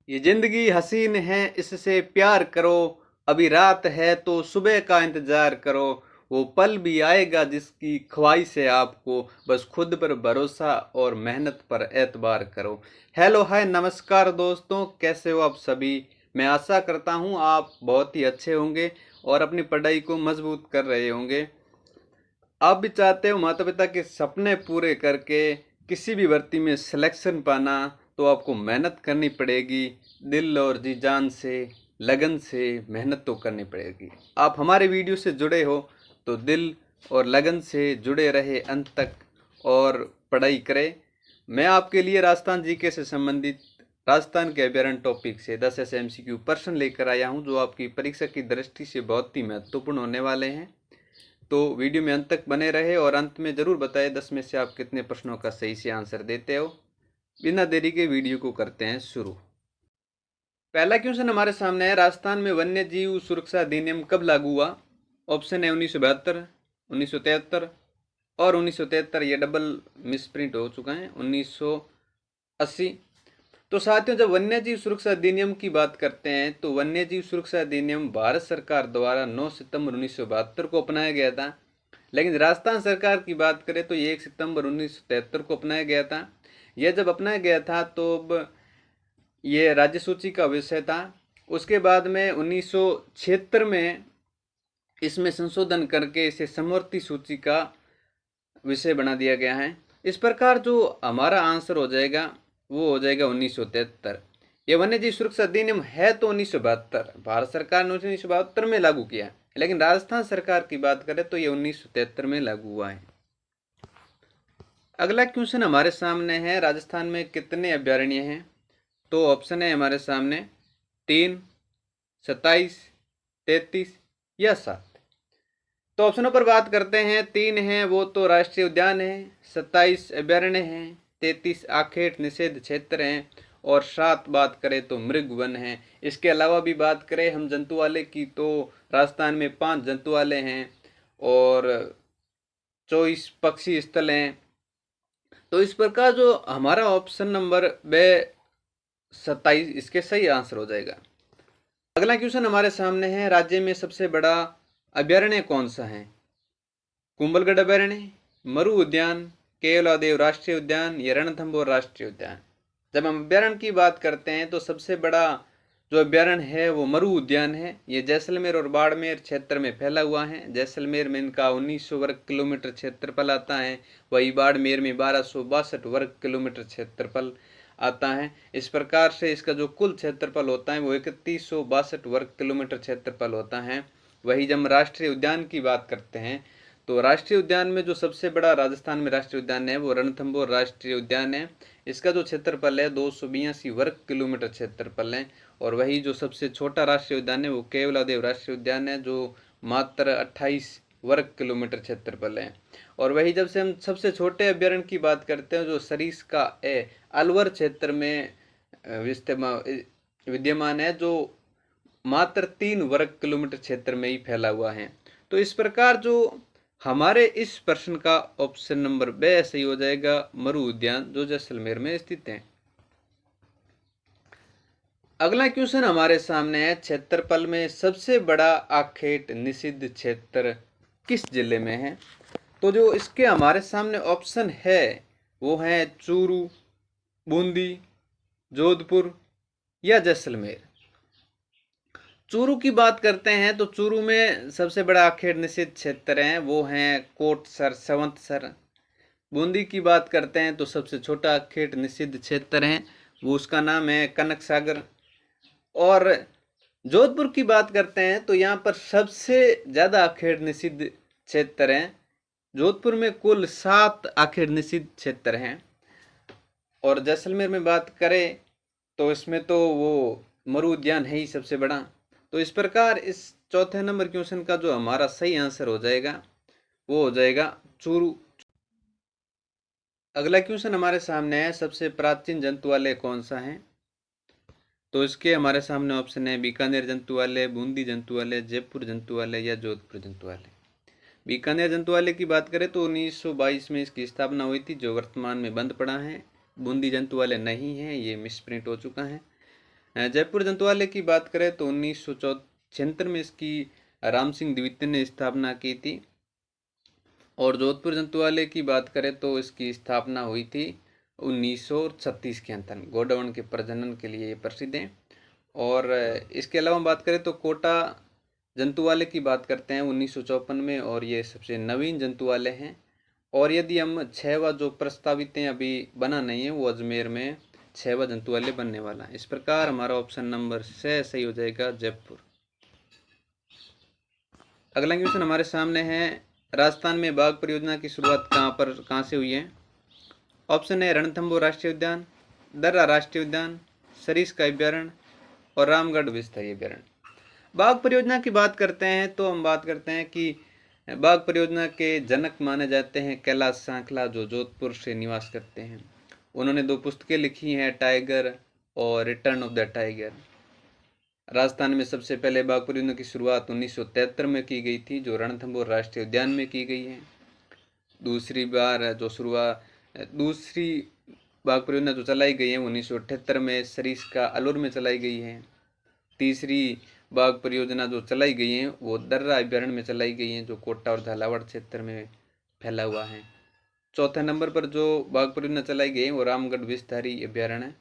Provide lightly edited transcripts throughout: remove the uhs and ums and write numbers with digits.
ये जिंदगी हसीन है इससे प्यार करो, अभी रात है तो सुबह का इंतजार करो। वो पल भी आएगा जिसकी ख्वाहिश है आपको, बस खुद पर भरोसा और मेहनत पर एतबार करो। हेलो हाय नमस्कार दोस्तों, कैसे हो आप सभी। मैं आशा करता हूँ आप बहुत ही अच्छे होंगे और अपनी पढ़ाई को मजबूत कर रहे होंगे। आप भी चाहते हो माता पिता के सपने पूरे करके किसी भी भर्ती में सिलेक्शन पाना, तो आपको मेहनत करनी पड़ेगी। दिल और जी जान से, लगन से मेहनत तो करनी पड़ेगी। आप हमारे वीडियो से जुड़े हो तो दिल और लगन से जुड़े रहे अंत तक और पढ़ाई करें। मैं आपके लिए राजस्थान जीके से संबंधित राजस्थान के अभ्यारण्य टॉपिक से 10 ऐसे MCQ प्रश्न लेकर आया हूं जो आपकी परीक्षा की दृष्टि से बहुत ही महत्वपूर्ण होने वाले हैं। तो वीडियो में अंत तक बने रहे और अंत में ज़रूर बताएं 10 में से आप कितने प्रश्नों का सही से आंसर देते हो। बिना देरी के वीडियो को करते हैं शुरू। पहला क्वेश्चन हमारे सामने है, राजस्थान में वन्य जीव सुरक्षा अधिनियम कब लागू हुआ। ऑप्शन है 1972, 1973 और 1973, ये डबल मिसप्रिंट हो चुका है, 1980। तो साथियों, जब वन्य जीव सुरक्षा अधिनियम की बात करते हैं तो वन्य जीव सुरक्षा अधिनियम भारत सरकार द्वारा 9 सितंबर 1972 को अपनाया गया था। लेकिन राजस्थान सरकार की बात करें तो ये 1 सितंबर 1973 को अपनाया गया था। यह जब अपनाया गया था तो अब ये राज्य सूची का विषय था। उसके बाद में 1976 में इसमें संशोधन करके इसे समवर्ती सूची का विषय बना दिया गया है। इस प्रकार जो हमारा आंसर हो जाएगा वो हो जाएगा 1973। ये वन्य जीव सुरक्षा अधिनियम है तो 1972, भारत सरकार ने 1972 में लागू किया, लेकिन राजस्थान सरकार की बात करें तो ये 1973 में लागू हुआ है। अगला क्वेश्चन हमारे सामने है, राजस्थान में कितने अभ्यारण्य हैं। तो ऑप्शन है हमारे सामने 3, 27, 33 या 7। तो ऑप्शनों पर बात करते हैं। 3 हैं वो तो राष्ट्रीय उद्यान है, 27 अभ्यारण्य हैं, 33 आखेट निषेध क्षेत्र हैं और 7 बात करें तो मृग वन है। इसके अलावा भी बात करें हम जंतुआलय की तो राजस्थान में 5 जंतुआलय हैं और 24 पक्षी स्थल हैं। तो इस प्रकार जो हमारा ऑप्शन नंबर 27 इसके सही आंसर हो जाएगा। अगला क्वेश्चन हमारे सामने है, राज्य में सबसे बड़ा अभ्यारण्य कौन सा है। कुंभलगढ़ अभ्यारण्य, मरु उद्यान, केवलादेव राष्ट्रीय उद्यान या रणथंभौर राष्ट्रीय उद्यान। जब हम अभ्यारण्य की बात करते हैं तो सबसे बड़ा जो अभ्यारण्य है वो मरु उद्यान है। ये जैसलमेर और बाड़मेर क्षेत्र में फैला हुआ है। जैसलमेर में इनका 1900 वर्ग किलोमीटर क्षेत्रफल आता है, वही बाड़मेर में 1262 वर्ग किलोमीटर क्षेत्रफल आता है। इस प्रकार से इसका जो कुल क्षेत्रफल होता है वो 3162 वर्ग किलोमीटर क्षेत्रफल होता है। वही जब हम राष्ट्रीय उद्यान की बात करते हैं तो राष्ट्रीय उद्यान में जो सबसे बड़ा राजस्थान में राष्ट्रीय उद्यान है वो रणथंभौर राष्ट्रीय उद्यान है। इसका जो क्षेत्रफल है 282 वर्ग किलोमीटर क्षेत्रफल है। और वही जो सबसे छोटा राष्ट्रीय उद्यान है वो केवलादेव राष्ट्रीय उद्यान है, जो मात्र 28 वर्ग किलोमीटर क्षेत्रफल है। और वही जब से हम सबसे छोटे अभ्यारण्य की बात करते हैं जो सरिस्का अलवर क्षेत्र में विद्यमान है, जो मात्र 3 वर्ग किलोमीटर क्षेत्र में ही फैला हुआ है। तो इस प्रकार जो हमारे इस प्रश्न का ऑप्शन नंबर 2 सही हो जाएगा, मरु उद्यान जो जैसलमेर में स्थित है। अगला क्वेश्चन हमारे सामने है, क्षेत्रफल में सबसे बड़ा आखेट निषिद्ध क्षेत्र किस जिले में है। तो जो इसके हमारे सामने ऑप्शन है वो है चूरू, बूंदी, जोधपुर या जैसलमेर। चूरू की बात करते हैं तो चूरू में सबसे बड़ा आखेट निषिद्ध क्षेत्र है वो हैं कोटसर, संवतसर। बूंदी की बात करते हैं तो सबसे छोटा आखेट निषिद्ध क्षेत्र है वो उसका नाम है कनक सागर। और जोधपुर की बात करते हैं तो यहाँ पर सबसे ज़्यादा आखेट निषिद्ध क्षेत्र हैं। जोधपुर में कुल 7 आखेट निषिद्ध क्षेत्र हैं। और जैसलमेर में बात करें तो इसमें तो वो मरु उद्यान है ही सबसे बड़ा। तो इस प्रकार इस चौथे नंबर क्वेश्चन का जो हमारा सही आंसर हो जाएगा वो हो जाएगा चूरू। अगला क्वेश्चन हमारे सामने है, सबसे प्राचीन जंतुआलय कौन सा है। तो इसके हमारे सामने ऑप्शन है बीकानेर जंतुआलय, बूंदी जंतुआलय, जयपुर जंतुआलय या जोधपुर जंतुआलय। बीकानेर जंतुआलय की बात करें तो 1922 में इसकी स्थापना हुई थी, जो वर्तमान में बंद पड़ा है। बूंदी जंतुआलय नहीं है, ये मिसप्रिंट हो चुका है। जयपुर जंतुआलय की बात करें तो 1976 में इसकी राम सिंह द्वितीय ने स्थापना की थी। और जोधपुर जंतुआलय की बात करें तो इसकी स्थापना हुई थी 1936 के अंदर। गोडाउन के प्रजनन के लिए ये प्रसिद्ध हैं। और इसके अलावा बात करें तो कोटा जंतुआलय की बात करते हैं 1954 में, और ये सबसे नवीन जंतुआलय हैं। और यदि हम 6वां जो प्रस्तावित हैं, अभी बना नहीं है, वो अजमेर में 6वां जंतुआलय बनने वाला है। इस प्रकार हमारा ऑप्शन नंबर 6 सही हो जाएगा, जयपुर। अगला क्वेश्चन हमारे सामने है, राजस्थान में बाघ परियोजना की शुरुआत कहाँ से हुई है? ऑप्शन है रणथंभौर राष्ट्रीय उद्यान, दर्रा राष्ट्रीय उद्यान, सरिस्का अभ्यारण्य और रामगढ़ विस्तृत अभ्यारण्य। बाघ परियोजना की बात करते हैं तो हम बात करते हैं कि बाघ परियोजना के जनक माने जाते हैं कैलाश सांखला, जो जोधपुर से निवास करते हैं। उन्होंने 2 पुस्तकें लिखी हैं, टाइगर और return of the tiger. Rajasthan में सबसे पहले बाघ परियोजना की शुरुआत 1973 में की गई थी, जो रणथंभौर राष्ट्रीय उद्यान में की गई है। दूसरी बाघ परियोजना जो चलाई गई है 1978 में सरिस्का अलवर में चलाई गई है। तीसरी बाघ परियोजना जो चलाई गई है वो दर्रा अभ्यारण्य में चलाई गई है, जो कोटा और झालावाड़ क्षेत्र में फैला हुआ है। चौथे नंबर पर जो बाघ परियोजना चलाई गई है वो रामगढ़ विस्तृत अभ्यारण्य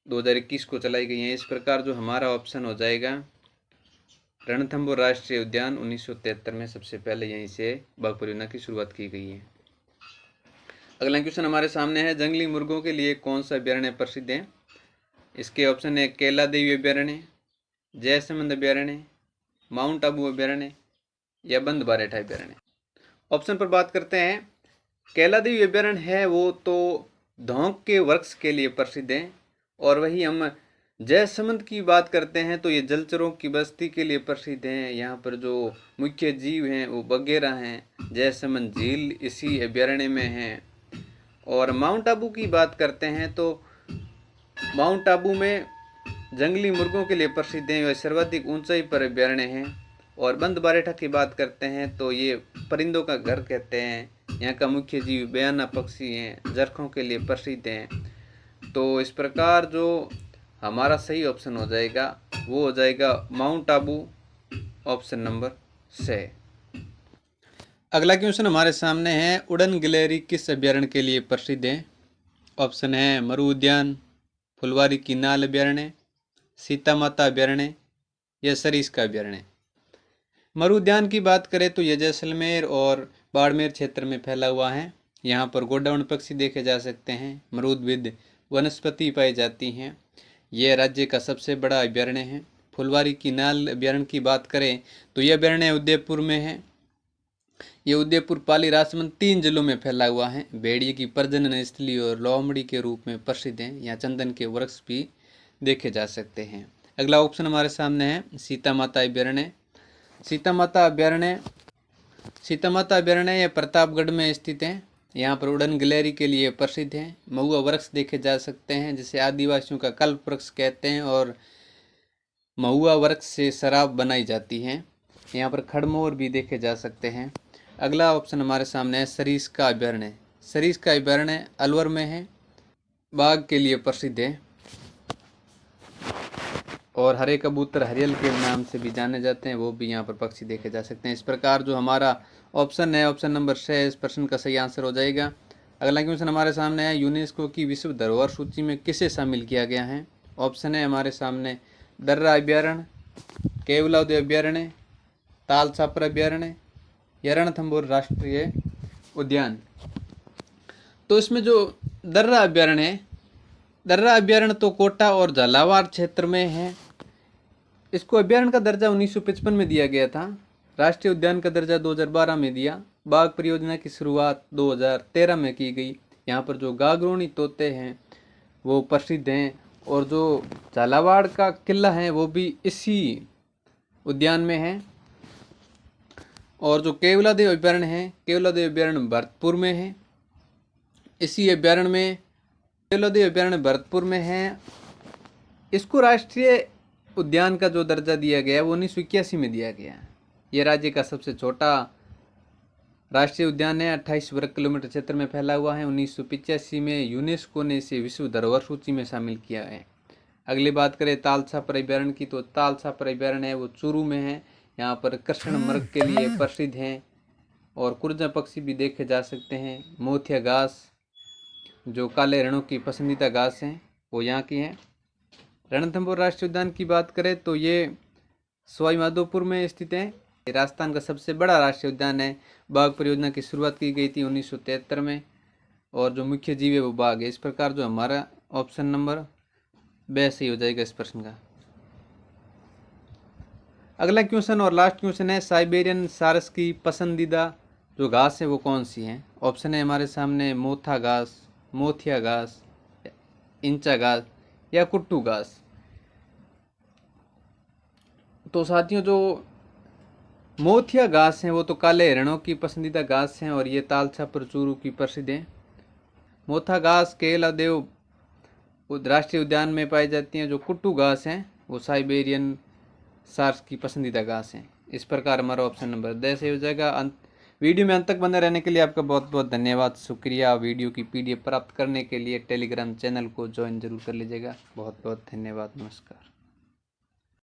2021 को चलाई गई है। इस प्रकार जो हमारा ऑप्शन हो जाएगा रणथंभौर राष्ट्रीय उद्यान 1973 में सबसे पहले यहीं से बाघ परियोजना की शुरुआत की गई है। अगला क्वेश्चन हमारे सामने है, जंगली मुर्गों के लिए कौन सा अभ्यारण्य प्रसिद्ध है? इसके ऑप्शन है कैला देवी अभ्यारण्य, जयसमंद अभ्यारण्य, माउंट आबू अभ्यारण्य या बंद बारेठा अभ्यारण्य। ऑप्शन पर बात करते हैं, कैला देवी अभ्यारण्य है वो तो धौंक के वृक्ष के लिए प्रसिद्ध है। और वही हम जयसमंद की बात करते हैं तो ये जलचरों की बस्ती के लिए प्रसिद्ध हैं। यहाँ पर जो मुख्य जीव हैं वो बगेरा हैं। जयसमंद झील इसी अभ्यारण्य में है। और माउंट आबू की बात करते हैं तो माउंट आबू में जंगली मुर्गों के लिए प्रसिद्ध हैं, वह सर्वाधिक ऊंचाई पर अभ्यारण्य है। और बंद बारेठा की बात करते हैं तो ये परिंदों का घर कहते हैं। यहाँ का मुख्य जीव बयाना पक्षी हैं, जरखों के लिए प्रसिद्ध हैं। तो इस प्रकार जो हमारा सही ऑप्शन हो जाएगा वो हो जाएगा माउंट आबू, ऑप्शन नंबर 6। अगला क्वेश्चन हमारे सामने है, उड़न गिलहरी किस अभ्यारण्य के लिए प्रसिद्ध है? ऑप्शन है मरु उद्यान, फुलवारी की नाल अभ्यारण्य, सीता माता अभ्यारण्य या सरिस्का अभ्यारण्य। मरु उद्यान की बात करें तो यह जैसलमेर और बाड़मेर क्षेत्र में फैला हुआ है। यहाँ पर गोडाउन पक्षी देखे जा सकते हैं, मरूदविद वनस्पति पाई जाती हैं। यह राज्य का सबसे बड़ा अभ्यारण्य है। फुलवारी की नाल अभ्यारण्य की बात करें तो यह अभ्यारण्य उदयपुर में है। यह उदयपुर, पाली, राजसमंद 3 जिलों में फैला हुआ है। भेड़िए की प्रजनन स्थली और लोमड़ी के रूप में प्रसिद्ध है। यहाँ चंदन के वृक्ष भी देखे जा सकते हैं। अगला ऑप्शन हमारे सामने है सीता माता अभ्यारण्य। सीता माता अभ्यारण्य यह प्रतापगढ़ में स्थित है। यहाँ पर उड़न गिलहरी के लिए प्रसिद्ध है। महुआ वृक्ष देखे जा सकते हैं, जिसे आदिवासियों का कल्प वृक्ष कहते हैं। और महुआ वृक्ष से शराब बनाई जाती है। यहाँ पर खड़मोर भी देखे जा सकते हैं। अगला ऑप्शन हमारे सामने है सरिस्का अभ्यारण्य। सरिस्का अभ्यारण्य अलवर में है, बाघ के लिए प्रसिद्ध है। और हरे कबूतर हरियल के नाम से भी जाने जाते हैं, वो भी यहाँ पर पक्षी देखे जा सकते हैं। इस प्रकार जो हमारा ऑप्शन है, ऑप्शन नंबर 6 इस प्रश्न का सही आंसर हो जाएगा। अगला क्वेश्चन हमारे सामने है, यूनेस्को की विश्व धरोहर सूची में किसे शामिल किया गया है? ऑप्शन है हमारे सामने दर्रा अभ्यारण्य, केवलादेव अभ्यारण्य, ताल छापर अभ्यारण्य या रणथंभौर राष्ट्रीय उद्यान। तो इसमें जो दर्रा अभ्यारण्य है, दर्रा अभ्यारण्य तो कोटा और झालावाड़ क्षेत्र में है। इसको अभ्यारण्य का दर्जा 1955 में दिया गया था। राष्ट्रीय उद्यान का दर्जा 2012 में दिया। बाघ परियोजना की शुरुआत 2013 में की गई। यहाँ पर जो गागरोनी तोते हैं वो प्रसिद्ध हैं। और जो झालावाड़ का किला है वो भी इसी उद्यान में है। और जो केवलादेव अभ्यारण्य है, केवलादेव अभ्यारण्य भरतपुर में है। इसी अभ्यारण्य में केवलादेव अभ्यारण्य भरतपुर में है। इसको राष्ट्रीय उद्यान का जो दर्जा दिया गया है वो 1981 में दिया गया। ये राज्य का सबसे छोटा राष्ट्रीय उद्यान है। 28 वर्ग किलोमीटर क्षेत्र में फैला हुआ है। 1985 में यूनेस्को ने इसे विश्व धरोहर सूची में शामिल किया है। अगली बात करें तालछा परिभ्रमण की, तो तालछा परिभ्रमण है वो चूरू में है। यहाँ पर कृष्ण मृग के लिए प्रसिद्ध हैं और कुरजा पक्षी भी देखे जा सकते हैं। मोथिया घास जो काले रणों की पसंदीदा घास हैं वो यहाँ की हैं। रणथंभौर राष्ट्रीय उद्यान की बात करें तो ये सवाई माधोपुर में स्थित है। राजस्थान का सबसे बड़ा राष्ट्रीय उद्यान है। बाघ परियोजना की शुरुआत की गई थी 1973 में और जो मुख्य जीव है वो बाघ है। इस प्रकार जो हमारा ऑप्शन नंबर ब सही हो जाएगा इस प्रश्न का। अगला क्वेश्चन और लास्ट क्वेश्चन है, साइबेरियन सारस की पसंदीदा जो घास है वो कौन सी है। ऑप्शन है हमारे सामने मोथा घास, मोथिया घास, इंचा घास या कुट्टू घास। तो साथियों जो मोथिया घास हैं वो तो काले हिरणों की पसंदीदा घास हैं और ये तालछा पर चूरू की प्रसिद्ध है। मोथा घास केलादेव राष्ट्रीय उद्यान में पाई जाती हैं। जो कुट्टू घास हैं वो साइबेरियन सार्स की पसंदीदा घास हैं। इस प्रकार हमारा ऑप्शन नंबर द सही हो जाएगा। वीडियो में अंत तक बने रहने के लिए आपका बहुत बहुत धन्यवाद, शुक्रिया। वीडियो की PDF प्राप्त करने के लिए टेलीग्राम चैनल को ज्वाइन जरूर कर लीजिएगा। बहुत बहुत धन्यवाद, नमस्कार।